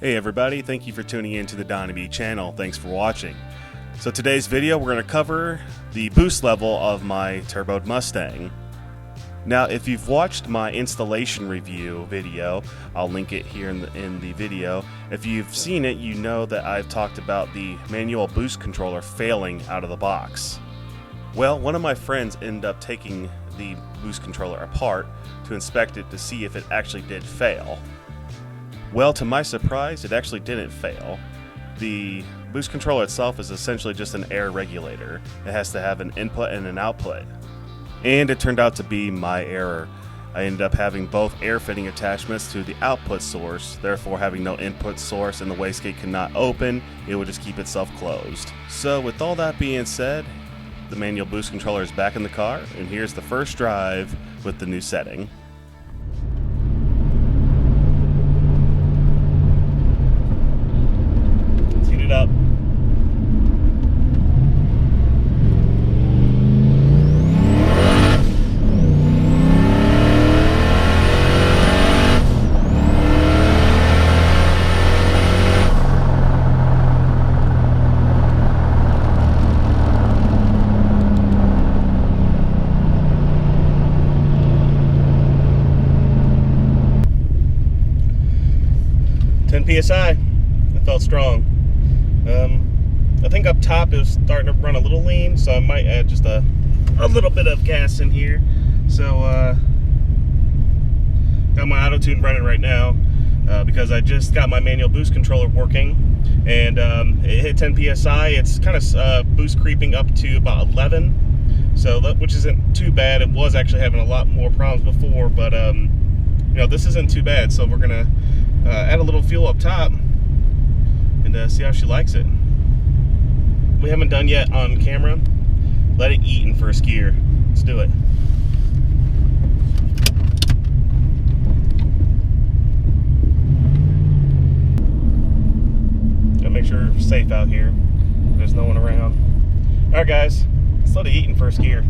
Hey everybody, thank you for tuning in to the On3 channel. Thanks for watching. So today's video we're going to cover the boost level of my turboed Mustang. Now if you've watched my installation review video, I'll link it here in the video. If you've seen it, you know that I've talked about the manual boost controller failing out of the box. Well, one of my friends ended up taking the boost controller apart to inspect it to see if it actually did fail. Well, to my surprise, it actually didn't fail. The boost controller itself is essentially just an air regulator. It has to have an input and an output. And it turned out to be my error. I ended up having both air fitting attachments to the output source, therefore having no input source and the wastegate cannot open, it would just keep itself closed. So with all that being said, the manual boost controller is back in the car, and here's the first drive with the new setting. It up. PSI. It felt strong. I think up top it was starting to run a little lean, so I might add just a little bit of gas in here. So got my auto tune running right now because I just got my manual boost controller working, and it hit 10 psi. It's kind of boost creeping up to about 11, so which isn't too bad. It was actually having a lot more problems before, but you know, this isn't too bad. So we're gonna add a little fuel up top and see how she likes it. We haven't done yet on camera. Let it eat in first gear. Let's do it. Gotta make sure we're safe out here. There's no one around. Alright guys, let's let it eat in first gear.